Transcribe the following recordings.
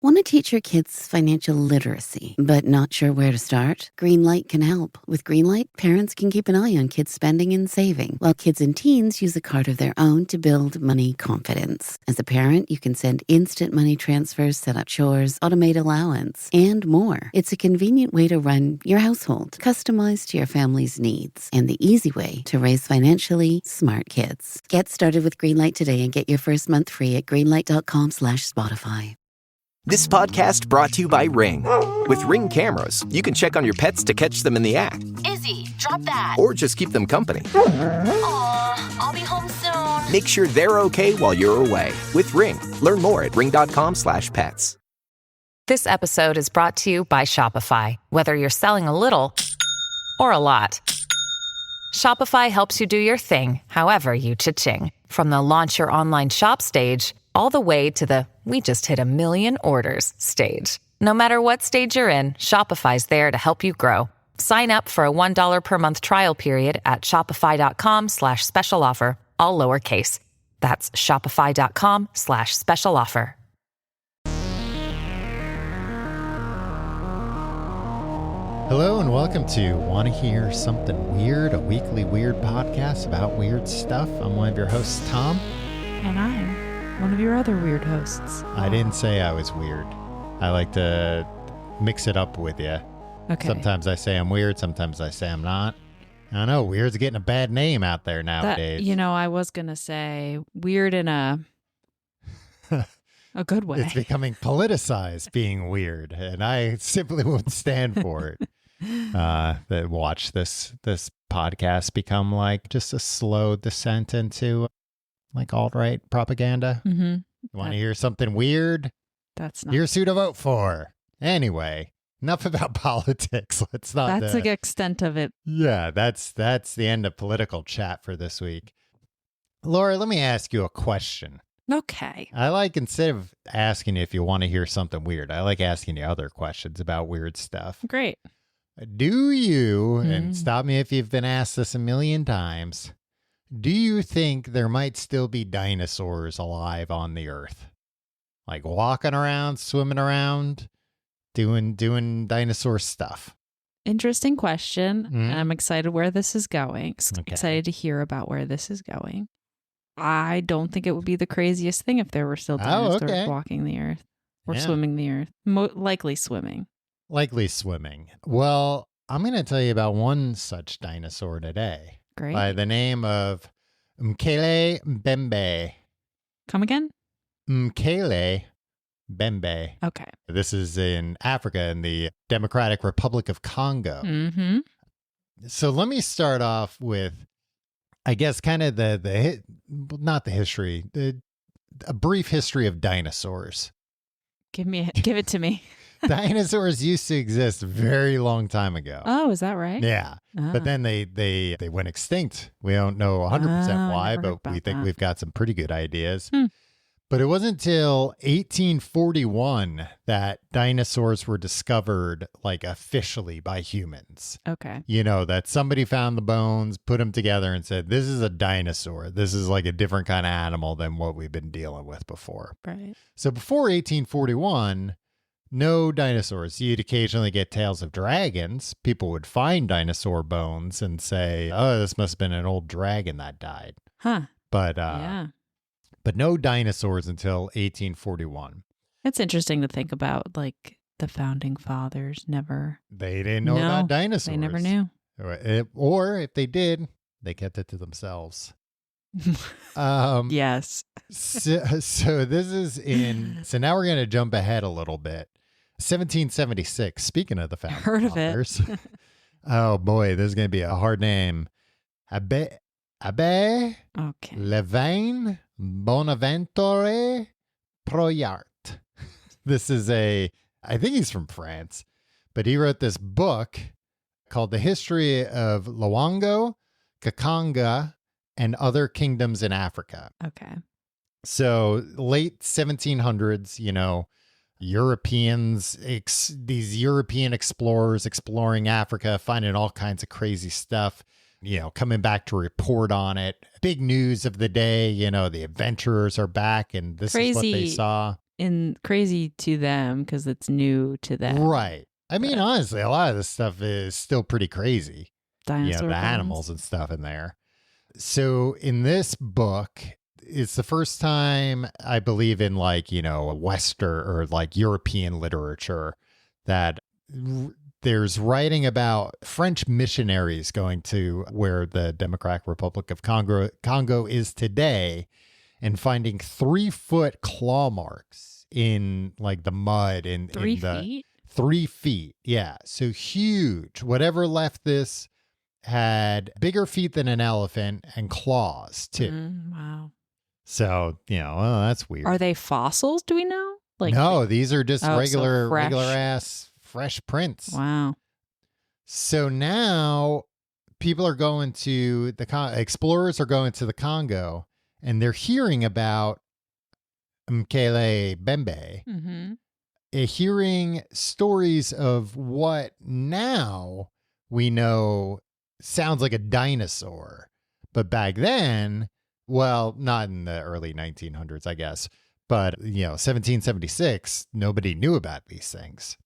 Want to teach your kids financial literacy, but not sure where to start? Greenlight can help. With Greenlight, parents can keep an eye on kids' spending and saving, while kids and teens use a card of their own to build money confidence. As a parent, you can send instant money transfers, set up chores, automate allowance, and more. It's a convenient way to run your household, customized to your family's needs, and the easy way to raise financially smart kids. Get started with Greenlight today and get your first month free at greenlight.com/Spotify. This podcast brought to you by Ring. With Ring cameras, you can check on your pets to catch them in the act. Izzy, drop that. Or just keep them company. Aw, I'll be home soon. Make sure they're okay while you're away. With Ring. Learn more at ring.com/pets. This episode is brought to you by Shopify. Whether you're selling a little or a lot, Shopify helps you do your thing, however you cha-ching. From the launch your online shop stage, all the way to the we just hit 1 million orders stage. No matter what stage you're in, Shopify's there to help you grow. Sign up for a $1 per month trial period at shopify.com/special offer, all lowercase. That's shopify.com/special offer. Hello and welcome to Want to Hear Something Weird, a weekly weird podcast about weird stuff. I'm one of your hosts, Tom. And I'm one of your other weird hosts. I didn't say I was weird. I like to mix it up with you. Okay. Sometimes I say I'm weird, sometimes I say I'm not. I don't know, weird's getting a bad name out there nowadays. I was going to say weird in a good way. It's becoming politicized being weird, and I simply won't stand for it. That watch this podcast become like just a slow descent into like alt-right propaganda. Mm-hmm. You want to hear something weird? That's not. Here's who to vote for. Anyway, enough about politics. Let's not. That's the extent of it. Yeah, that's the end of political chat for this week. Laura, let me ask you a question. Okay. I like, instead of asking you if you want to hear something weird, I like asking you other questions about weird stuff. Great. Do you, and stop me if you've been asked this a million times, do you think there might still be dinosaurs alive on the earth? Like walking around, swimming around, doing dinosaur stuff? Interesting question. Mm. I'm excited where this is going. Okay. Excited to hear about where this is going. I don't think it would be the craziest thing if there were still dinosaurs walking the earth or swimming the earth. Likely swimming. Likely swimming. Well, I'm going to tell you about one such dinosaur today. Great. By the name of Mokele-mbembe. Come again? Mokele-mbembe. Okay. This is in Africa, in the Democratic Republic of Congo. Mm-hmm. So let me start off with, I guess, kind of not the history, a brief history of dinosaurs. Give it to me. Dinosaurs used to exist a very long time ago. Oh, is that right? Yeah. Ah. But then they went extinct. We don't know 100% why, but we think we've got some pretty good ideas. But it wasn't until 1841 that dinosaurs were discovered, like, officially by humans. Okay. You know, that somebody found the bones, put them together and said, this is a dinosaur. This is like a different kind of animal than what we've been dealing with before. Right. So before 1841, no dinosaurs. You'd occasionally get tales of dragons. People would find dinosaur bones and say, oh, this must have been an old dragon that died. Huh. But yeah. But no dinosaurs until 1841. It's interesting to think about, like, the founding fathers They didn't know about dinosaurs. They never knew. Or if they did, they kept it to themselves. Yes. So this is so now we're going to jump ahead a little bit. 1776, speaking of the founding fathers. Heard of it. Oh boy, this is going to be a hard name. Abbe Okay. Levain Bonaventure Proyart. This is I think he's from France, but he wrote this book called The History of Luango, Kakanga, and Other Kingdoms in Africa. Okay. So late 1700s, you know, Europeans, these European explorers exploring Africa, finding all kinds of crazy stuff, you know, coming back to report on it. Big news of the day, you know, the adventurers are back and this is what they saw. crazy to them because it's new to them. Right. I mean, honestly, a lot of this stuff is still pretty crazy. Dinosaur the bones. animals and stuff in there. So in this book, it's the first time I believe in like, Western or like European literature that there's writing about French missionaries going to where the Democratic Republic of Congo is today and finding 3-foot claw marks in like the mud in 3 the feet? 3 feet. Yeah. So huge. Whatever left this had bigger feet than an elephant and claws too. Wow. So, that's weird. Are they fossils? Do we know? No, these are just regular fresh. fresh prints. Wow. So now people are going to explorers are going to the Congo and they're hearing about Mokele-mbembe. Mm-hmm. Hearing stories of what now we know sounds like a dinosaur. But back then, well, not in the early 1900s, I guess, but, 1776, nobody knew about these things.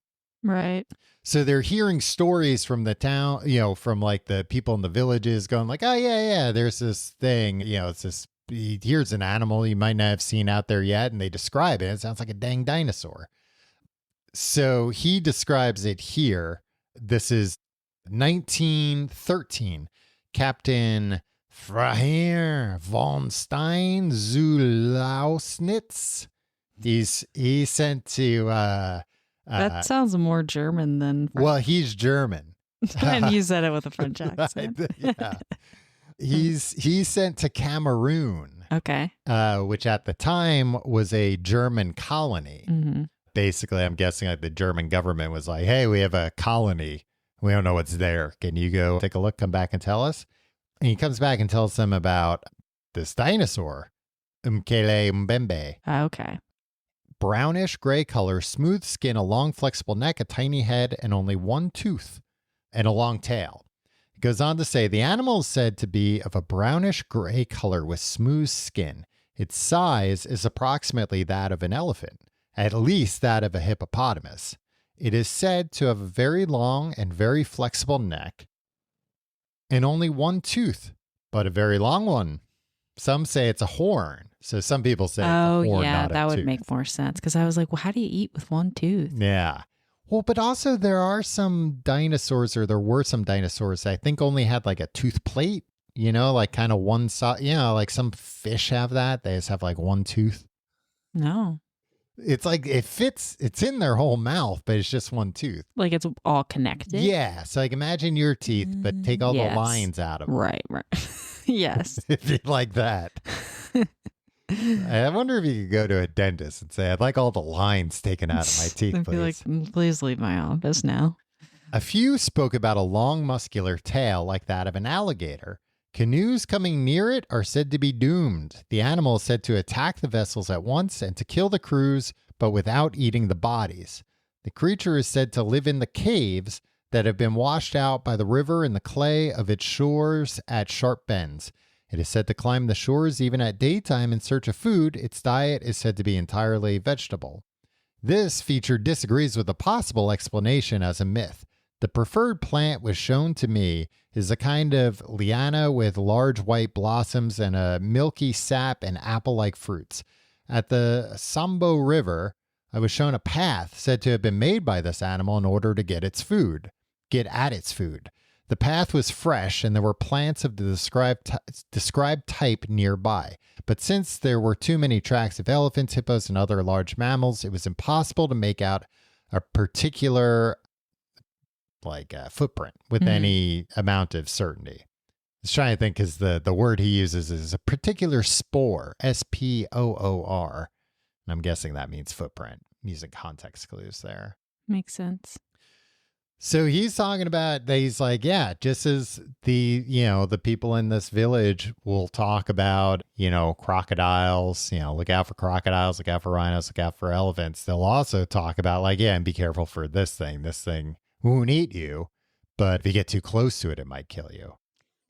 Right. So they're hearing stories from the town, from like the people in the villages going like, oh, yeah, there's this thing, it's this, here's an animal you might not have seen out there yet. And they describe it. It sounds like a dang dinosaur. So he describes it here. This is 1913. Captain Freiherr von Stein zu Lausnitz. He's sent to that sounds more German than French. Well, he's German. And you said it with a French accent. Yeah. He's sent to Cameroon. Okay. Which at the time was a German colony. Mm-hmm. Basically, I'm guessing like the German government was like, hey, we have a colony. We don't know what's there. Can you go take a look, come back and tell us? And he comes back and tells them about this dinosaur, Mokele-mbembe. Okay. Brownish gray color, smooth skin, a long flexible neck, a tiny head, and only one tooth, and a long tail. It goes on to say the animal is said to be of a brownish gray color with smooth skin. Its size is approximately that of an elephant, at least that of a hippopotamus. It is said to have a very long and very flexible neck and only one tooth, but a very long one. Some say it's a horn. So some people say it's a horn, not a that would tooth. make more sense because I was like, well, how do you eat with one tooth? Yeah. Well, but also there are some dinosaurs, or there were some dinosaurs that I think only had like a tooth plate, like kind of one side, like some fish have that. They just have like one tooth. No. It's like it fits, it's in their whole mouth, but it's just one tooth. Like it's all connected? Yeah. So like imagine your teeth, but take all the lines out of them. Right. Yes. If you like that. I wonder if you could go to a dentist and say, I'd like all the lines taken out of my teeth, I'd be please. like, please leave my office now. A few spoke about a long muscular tail like that of an alligator. Canoes coming near it are said to be doomed. The animal is said to attack the vessels at once and to kill the crews, but without eating the bodies. The creature is said to live in the caves that have been washed out by the river and the clay of its shores at sharp bends. It is said to climb the shores even at daytime in search of food. Its diet is said to be entirely vegetable. This feature disagrees with the possible explanation as a myth. The preferred plant was shown to me is a kind of liana with large white blossoms and a milky sap and apple-like fruits. At the Sambo River, I was shown a path said to have been made by this animal in order to get at its food. The path was fresh and there were plants of the described type nearby. But since there were too many tracks of elephants, hippos, and other large mammals, it was impossible to make out a particular footprint with any amount of certainty. I was trying to think because the word he uses is a particular spoor, S-P-O-O-R. And I'm guessing that means footprint, using context clues there. Makes sense. So he's talking about that. He's like, yeah, just as the people in this village will talk about, crocodiles, look out for crocodiles, look out for rhinos, look out for elephants. They'll also talk about and be careful for this thing. This thing won't eat you, but if you get too close to it, it might kill you.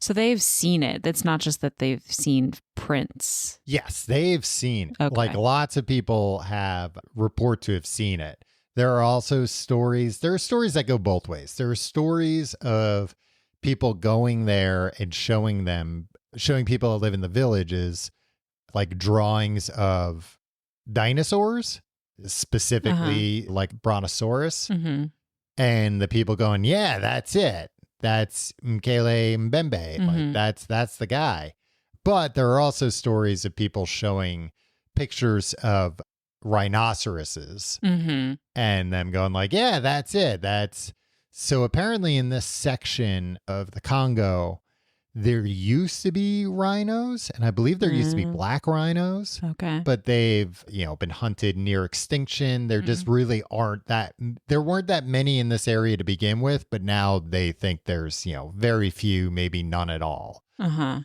So they've seen it. It's not just that they've seen prints. Yes, they've seen it. Okay. Like lots of people have report to have seen it. There are also stories. There are stories that go both ways. There are stories of people going there and showing people that live in the villages, like drawings of dinosaurs, specifically like Brontosaurus. Mm-hmm. And the people going, yeah, that's it. That's Mokele-mbembe. Mm-hmm. Like that's the guy. But there are also stories of people showing pictures of rhinoceroses Mm-hmm. and them going like, yeah, that's it. So apparently in this section of the Congo, there used to be rhinos, and I believe there used to be black rhinos. Okay. But they've, been hunted near extinction. There just really there weren't that many in this area to begin with, but now they think there's, very few, maybe none at all. Uh-huh.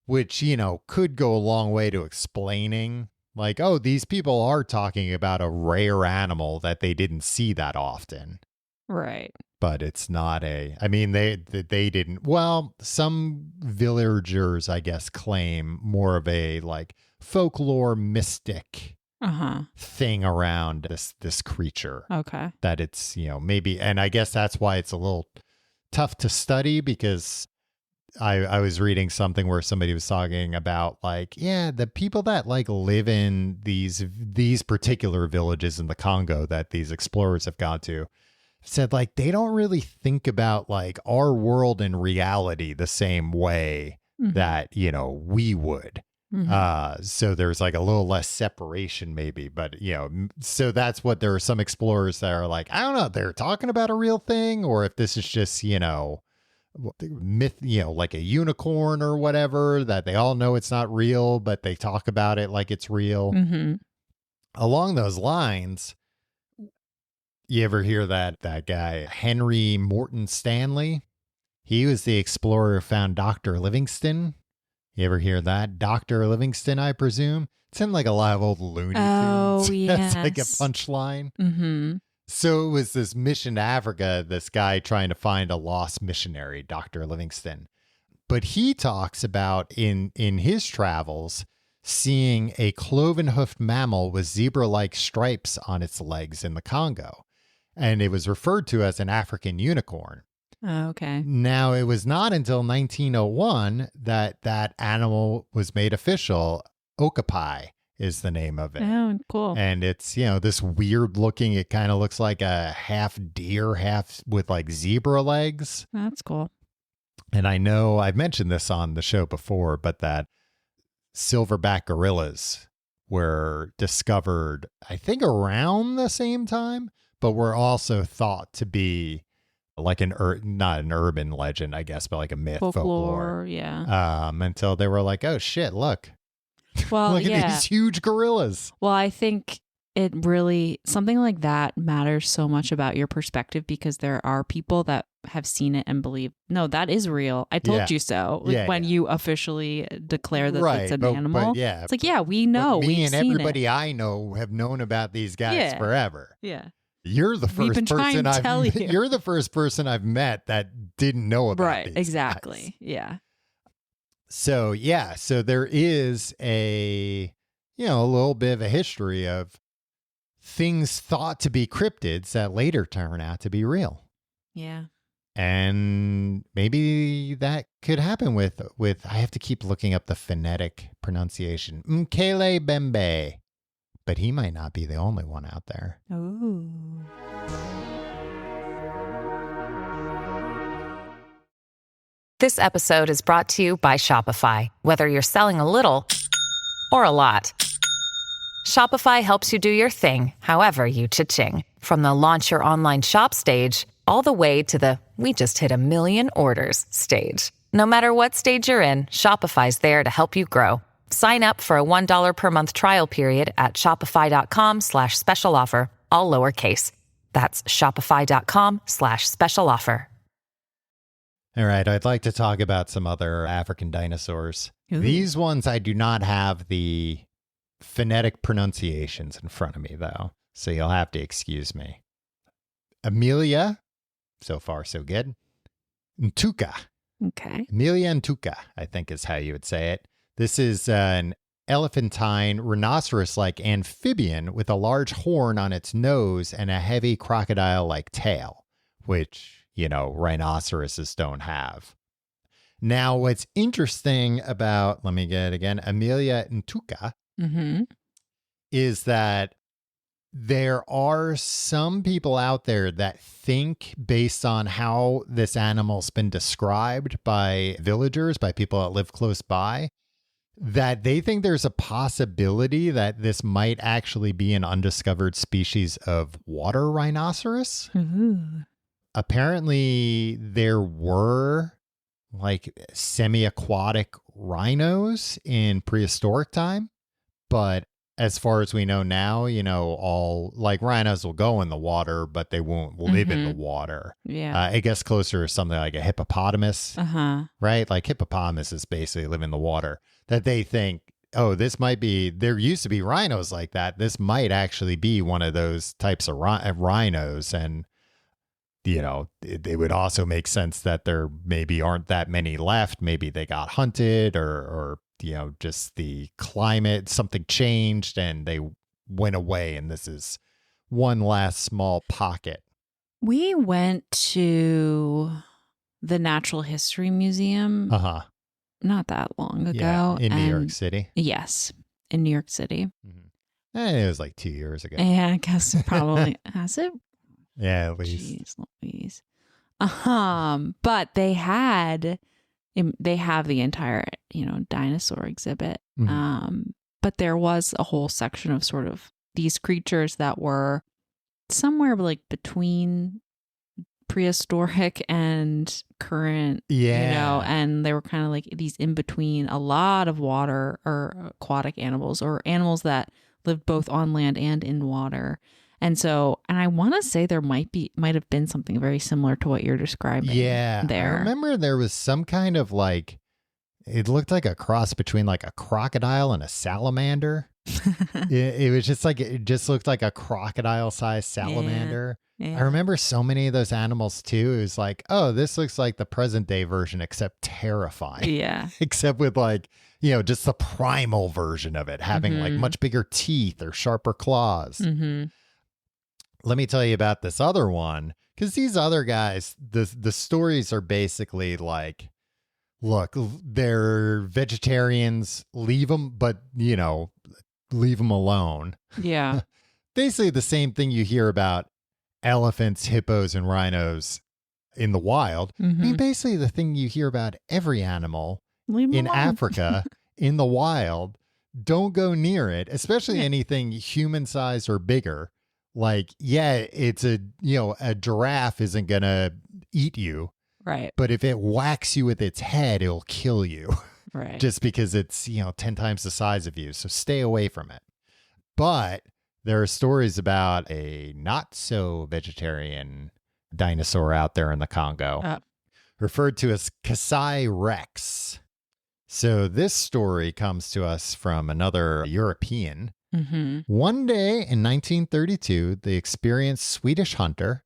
Which, could go a long way to explaining like, oh, these people are talking about a rare animal that they didn't see that often. Right. But it's not they didn't. Well, some villagers, I guess, claim more of a like folklore mystic thing around this creature. Okay. That it's, maybe, and I guess that's why it's a little tough to study, because I was reading something where somebody was talking about like, yeah, the people that like live in these particular villages in the Congo that these explorers have gone to said like they don't really think about like our world and reality the same way that, we would. So there's like a little less separation maybe, but so that's what there are some explorers that are like, I don't know, they're talking about a real thing, or if this is just, myth, like a unicorn or whatever, that they all know it's not real, but they talk about it like it's real. Along those lines, you ever hear that guy, Henry Morton Stanley? He was the explorer who found Dr. Livingstone. You ever hear that? Dr. Livingstone, I presume. It's in like a lot of old Looney Tunes. Oh, yes. It's like a punchline. Mm-hmm. So it was this mission to Africa, this guy trying to find a lost missionary, Dr. Livingstone. But he talks about in his travels seeing a cloven-hoofed mammal with zebra-like stripes on its legs in the Congo. And it was referred to as an African unicorn. Oh, okay. Now, it was not until 1901 that animal was made official. Okapi is the name of it. Oh, cool. And it's, this weird looking, it kind of looks like a half deer, half with like zebra legs. That's cool. And I know I've mentioned this on the show before, but that silverback gorillas were discovered, I think, around the same time, but were also thought to be like not an urban legend, I guess, but like a myth, folklore. Yeah. Until they were like, oh shit, look. Well, look at these huge gorillas. Well, I think it really, something like that matters so much about your perspective, because there are people that have seen it and believe, no, that is real. I told you so. When you officially declare that it's an animal. But it's like, yeah, we know. Me and everybody it. I know have known about these guys forever. Yeah. You're the first person you're the first person I've met that didn't know about these exactly. guys. Yeah. So there is a little bit of a history of things thought to be cryptids that later turn out to be real. Yeah. And maybe that could happen with I have to keep looking up the phonetic pronunciation. Mokele-mbembe. But he might not be the only one out there. Ooh. This episode is brought to you by Shopify. Whether you're selling a little or a lot, Shopify helps you do your thing, however you cha-ching. From the launch your online shop stage, all the way to the we just hit 1 million orders stage. No matter what stage you're in, Shopify's there to help you grow. Sign up for a $1 per month trial period at shopify.com/special offer, all lowercase. That's shopify.com/special offer. All right, I'd like to talk about some other African dinosaurs. Ooh. These ones I do not have the phonetic pronunciations in front of me, though, so you'll have to excuse me. Amelia, so far so good. Ntouka. Okay. Emela-ntouka, I think is how you would say it. This is an elephantine rhinoceros-like amphibian with a large horn on its nose and a heavy crocodile-like tail, which, rhinoceroses don't have. Now, what's interesting about, let me get it again, Emela-ntouka, is that there are some people out there that think, based on how this animal's been described by villagers, by people that live close by, that they think there's a possibility that this might actually be an undiscovered species of water rhinoceros. Apparently, there were like semi-aquatic rhinos in prehistoric time, but as far as we know now, all like rhinos will go in the water, but they won't live in the water. Yeah. I guess closer to something like a hippopotamus, right? Like hippopotamuses basically live in the water. That they think, oh, this might be, there used to be rhinos like that. This might actually be one of those types of rhinos. And, it would also make sense that there maybe aren't that many left. Maybe they got hunted or just the climate, something changed and they went away. And this is one last small pocket. We went to the Natural History Museum not that long ago. Yeah, in New York City. Yes, in New York City. It was like 2 years ago. Yeah, I guess probably. Has it? Yeah, at least. Jeez Louise. But they have the entire, dinosaur exhibit. But there was a whole section of sort of these creatures that were somewhere like between prehistoric and current, and they were kind of like these in between, a lot of water or aquatic animals or animals that lived both on land and in water. And I want to say there might have been something very similar to what you're describing. Yeah. There. I remember there was some kind of like, it looked like a cross between like a crocodile and a salamander. it was just like, it just looked like a crocodile-sized salamander. Yeah. I remember so many of those animals too. It was like, oh, this looks like the present day version, except terrifying. Yeah. Except with like, just the primal version of it, having like much bigger teeth or sharper claws. Let me tell you about this other one, because these other guys, the stories are basically like, look, they're vegetarians, leave them, but, leave them alone. Yeah. Basically the same thing you hear about elephants, hippos, and rhinos in the wild. I mean, basically the thing you hear about every animal in Africa in the wild. Don't go near it, especially anything human-sized or bigger. Like, it's a giraffe isn't going to eat you. Right. But if it whacks you with its head, it'll kill you. Right. Just because it's, 10 times the size of you. So stay away from it. But there are stories about a not so vegetarian dinosaur out there in the Congo, referred to as Kasai Rex. So this story comes to us from another European. One day in 1932, the experienced Swedish hunter,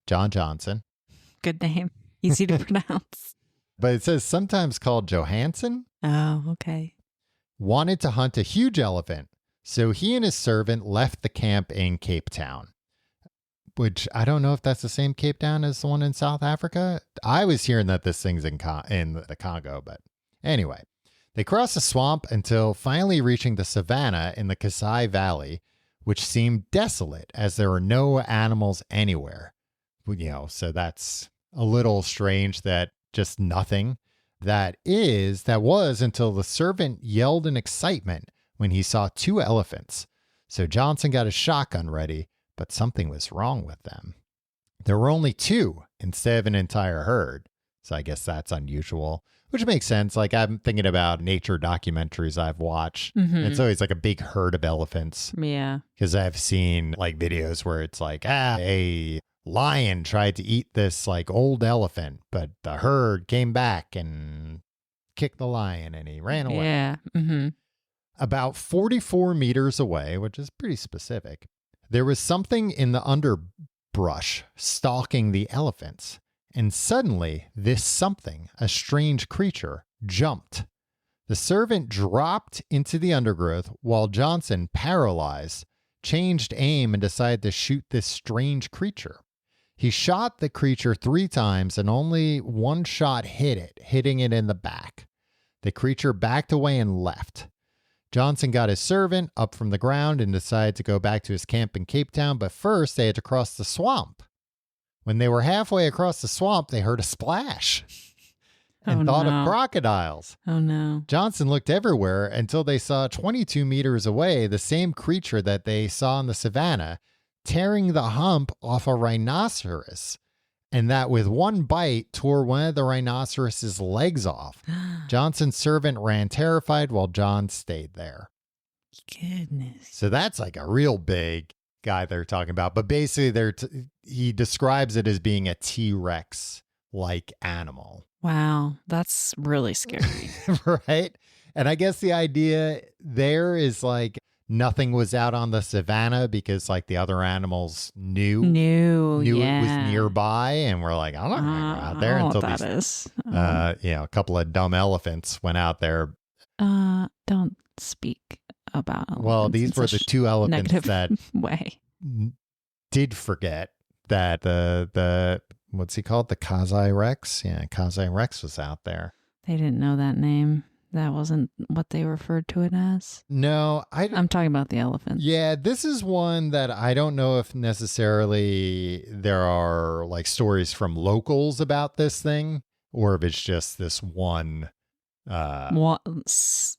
John Johnson. Good name. Easy to pronounce. But it says sometimes called Johansson. Oh, okay. Wanted to hunt a huge elephant. So he and his servant left the camp in Cape Town, which I don't know if that's the same Cape Town as the one in South Africa. I was hearing that this thing's in the Congo, but anyway. They crossed the swamp until finally reaching the savannah in the Kasai Valley, which seemed desolate as there were no animals anywhere. So that's a little strange that just nothing. That was until the servant yelled in excitement when he saw 2 elephants. So Johnson got a shotgun ready, but something was wrong with them. There were only 2 instead of an entire herd. So I guess that's unusual, which makes sense. Like I'm thinking about nature documentaries I've watched. It's always like a big herd of elephants. Yeah. Because I've seen like videos where it's like, a lion tried to eat this like old elephant, but the herd came back and kicked the lion and he ran away. Yeah. About 44 meters away, which is pretty specific, there was something in the underbrush stalking the elephants. And suddenly, this something, a strange creature, jumped. The servant dropped into the undergrowth while Johnson, paralyzed, changed aim and decided to shoot this strange creature. He shot the creature 3 times and only one shot hit it, hitting it in the back. The creature backed away and left. Johnson got his servant up from the ground and decided to go back to his camp in Cape Town, but first they had to cross the swamp. When they were halfway across the swamp, they heard a splash and thought of crocodiles. Oh, no. Johnson looked everywhere until they saw 22 meters away the same creature that they saw in the savannah, tearing the hump off a rhinoceros, and that with one bite tore one of the rhinoceros's legs off. Johnson's servant ran terrified while John stayed there. Goodness. So that's like a real big guy they're talking about. But basically, he describes it as being a T-Rex-like animal. Wow, that's really scary. Right? And I guess the idea there is like nothing was out on the savannah because like the other animals knew it was nearby, and we're like, I'm not going to go out there until these, a couple of dumb elephants went out there. Don't speak about elephants. Well, these were the 2 elephants that way did forget that the what's he called? The Kasai Rex? Yeah, Kasai Rex was out there. They didn't know that name. That wasn't what they referred to it as. No, I'm talking about the elephant. Yeah, this is one that I don't know if necessarily there are like stories from locals about this thing, or if it's just this one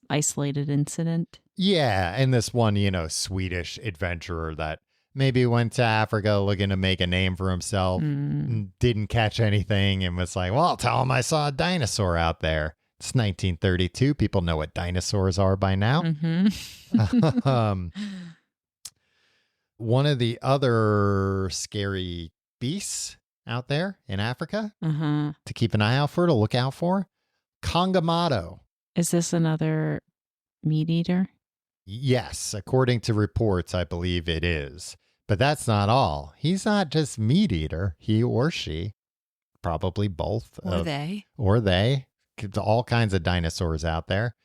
isolated incident. Yeah, and this one, Swedish adventurer that maybe went to Africa looking to make a name for himself, didn't catch anything, and was like, well, I'll tell him I saw a dinosaur out there. It's 1932. People know what dinosaurs are by now. One of the other scary beasts out there in Africa to keep an eye out for, to look out for, Kongamato. Is this another meat eater? Yes, according to reports, I believe it is. But that's not all. He's not just meat eater. He or she, probably both. Or they. Or they. All kinds of dinosaurs out there.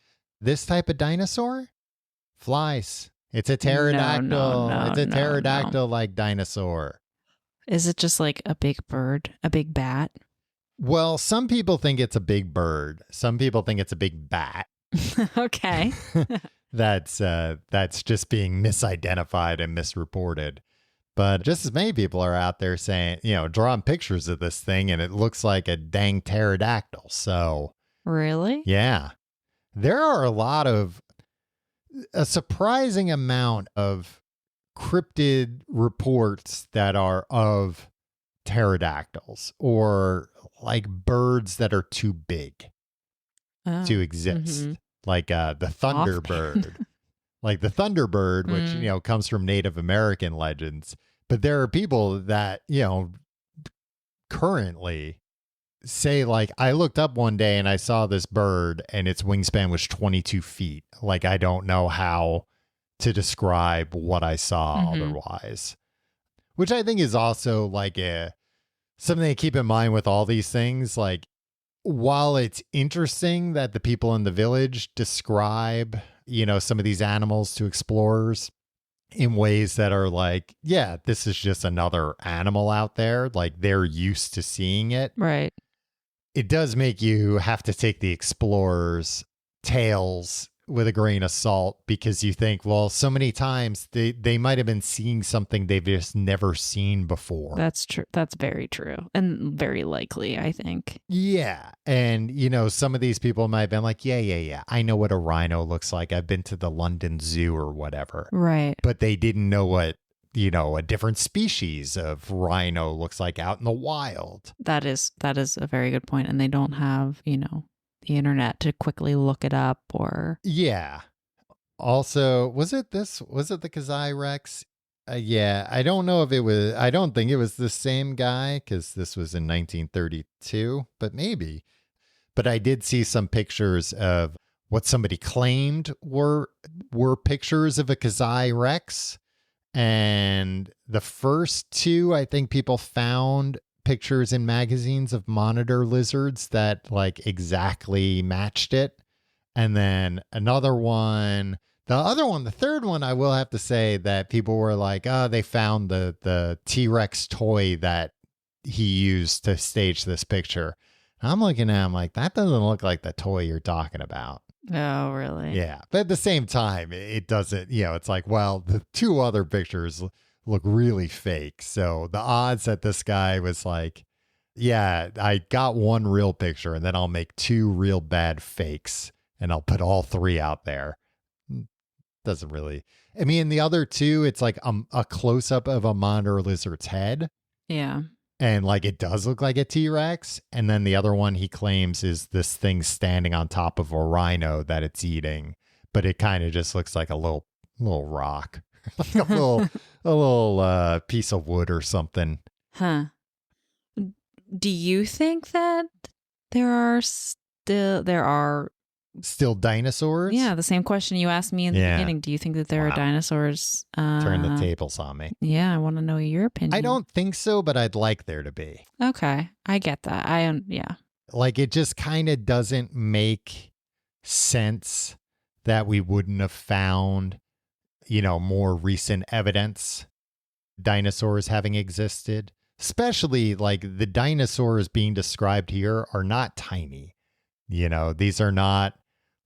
This type of dinosaur flies. It's a pterodactyl. It's a pterodactyl-like dinosaur. Is it just like a big bird, a big bat? Well, some people think it's a big bird. Some people think it's a big bat. Okay. That's just being misidentified and misreported. But just as many people are out there saying, drawing pictures of this thing, and it looks like a dang pterodactyl. So, really? Yeah. There are a surprising amount of cryptid reports that are of pterodactyls or like birds that are too big to exist. Like the thunderbird. Like the thunderbird, which, comes from Native American legends. But there are people that, currently say, like, I looked up one day and I saw this bird and its wingspan was 22 feet. Like, I don't know how to describe what I saw otherwise. Which I think is also like something to keep in mind with all these things. Like, while it's interesting that the people in the village describe, some of these animals to explorers in ways that are like, yeah, this is just another animal out there. Like, they're used to seeing it. Right. It does make you have to take the explorers' tales with a grain of salt, because you think, well, so many times they might have been seeing something they've just never seen before. That's true. That's very true. And very likely, I think. Yeah. And, some of these people might have been like, yeah. I know what a rhino looks like. I've been to the London Zoo or whatever. Right. But they didn't know what, a different species of rhino looks like out in the wild. That is a very good point. And they don't have, the internet to quickly look it up or. Yeah. Also, was it the Kasai Rex? Yeah, I don't know if I don't think it was the same guy, because this was in 1932, but maybe. But I did see some pictures of what somebody claimed were pictures of a Kasai Rex. And the first 2, I think people found pictures in magazines of monitor lizards that like exactly matched it. And then another one, the third one, I will have to say that people were like, oh, they found the T-Rex toy that he used to stage this picture. I'm looking at him like, that doesn't look like the toy you're talking about. Oh, really? Yeah. But at the same time, it doesn't, it's like, well, the two other pictures look really fake. So the odds that this guy was like, yeah, I got one real picture and then I'll make two real bad fakes and I'll put all three out there. Doesn't really. I mean, the other two, it's like a close up of a monitor lizard's head. Yeah. And like it does look like a T-Rex. And then the other one he claims is this thing standing on top of a rhino that it's eating. But it kind of just looks like a little rock, like a little piece of wood or something. Huh. Do you think that there are still dinosaurs? Yeah, the same question you asked me in the beginning. Do you think that there are dinosaurs? Turn the tables on me. Yeah, I want to know your opinion. I don't think so, but I'd like there to be. Okay, I get that. Yeah. Like it just kind of doesn't make sense that we wouldn't have found, more recent evidence dinosaurs having existed. Especially like the dinosaurs being described here are not tiny. These are not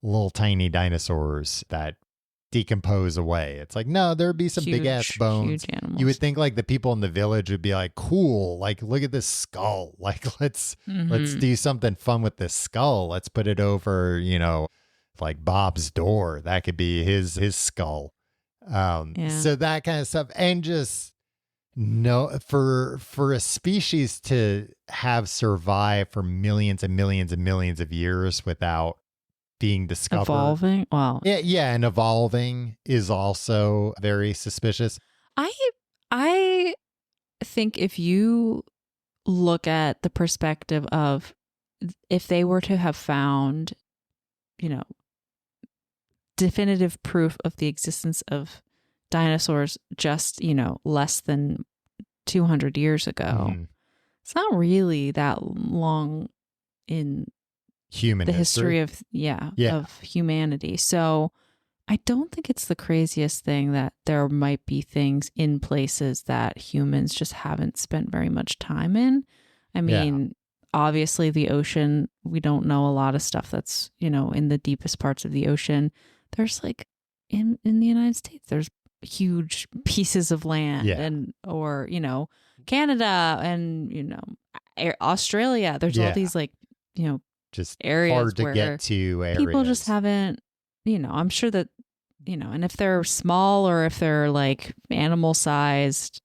little tiny dinosaurs that decompose away. It's like, no, there'd be some big ass bones. Huge animals. You would think like the people in the village would be like, cool, like look at this skull. Like let's do something fun with this skull. Let's put it over, like Bob's door. That could be his skull. So that kind of stuff. And just for a species to have survived for millions and millions and millions of years without being discovered. Evolving? Wow. Yeah, and evolving is also very suspicious. I think if you look at the perspective of if they were to have found, definitive proof of the existence of dinosaurs just, less than 200 years ago, it's not really that long in human history of humanity. So I don't think it's the craziest thing that there might be things in places that humans just haven't spent very much time in. I mean, obviously the ocean, we don't know a lot of stuff that's, in the deepest parts of the ocean. There's like in the United States, there's huge pieces of land or Canada and, Australia. There's all these like, just areas hard to where get to areas. People just haven't, I'm sure that, and if they're small or if they're like animal sized,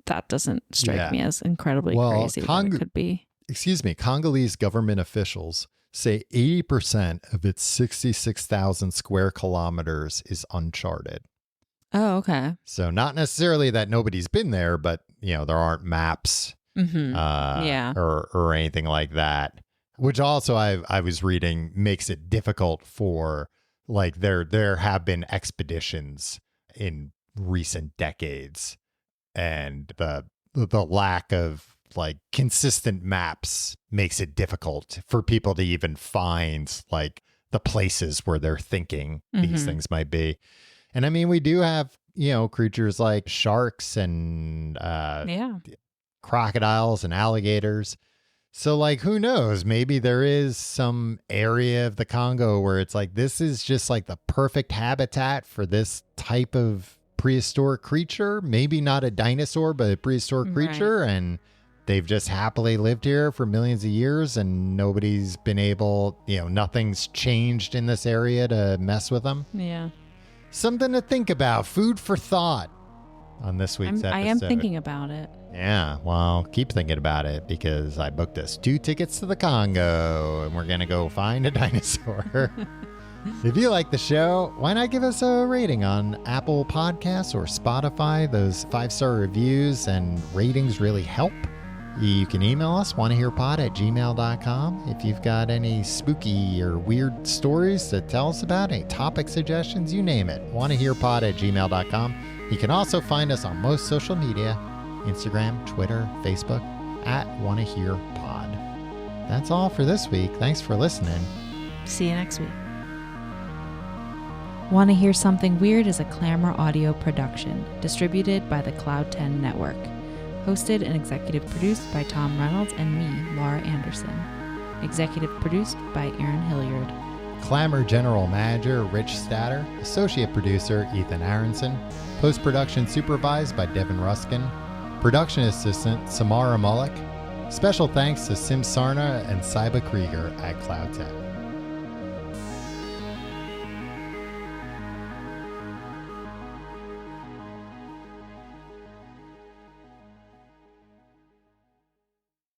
that doesn't strike me as incredibly crazy. But it could be. Excuse me. Congolese government officials say 80% of its 66,000 square kilometers is uncharted. Oh, okay. So not necessarily that nobody's been there, but there aren't maps or anything like that. Which also I was reading makes it difficult for like there have been expeditions in recent decades, and the lack of like consistent maps makes it difficult for people to even find like the places where they're thinking these things might be. And I mean, we do have creatures like sharks and crocodiles and alligators. So like, who knows? Maybe there is some area of the Congo where it's like, this is just like the perfect habitat for this type of prehistoric creature. Maybe not a dinosaur, but a prehistoric creature. And they've just happily lived here for millions of years and nobody's been able, nothing's changed in this area to mess with them. Yeah. Something to think about. Food for thought on this week's episode. I am thinking about it. Yeah, well, keep thinking about it because I booked us 2 tickets to the Congo and we're going to go find a dinosaur. If you like the show, why not give us a rating on Apple Podcasts or Spotify? Those 5-star reviews and ratings really help. You can email us, wannahearpod@gmail.com. If you've got any spooky or weird stories to tell us about, any topic suggestions, you name it, wannahearpod@gmail.com. You can also find us on most social media, Instagram, Twitter, Facebook. @wannahearpod. That's all for this week. Thanks for listening. See you next week. Want to Hear Something Weird is a Clamor audio production, distributed by the Cloud 10 Network. Hosted and executive produced by Tom Reynolds and me, Laura Anderson. Executive produced by Aaron Hilliard. Clamor General Manager Rich Statter. Associate Producer Ethan Aronson. Post-production supervised by Devin Ruskin. Production assistant Samara Mullick. Special thanks to Sim Sarna and Saiba Krieger at Cloud 10.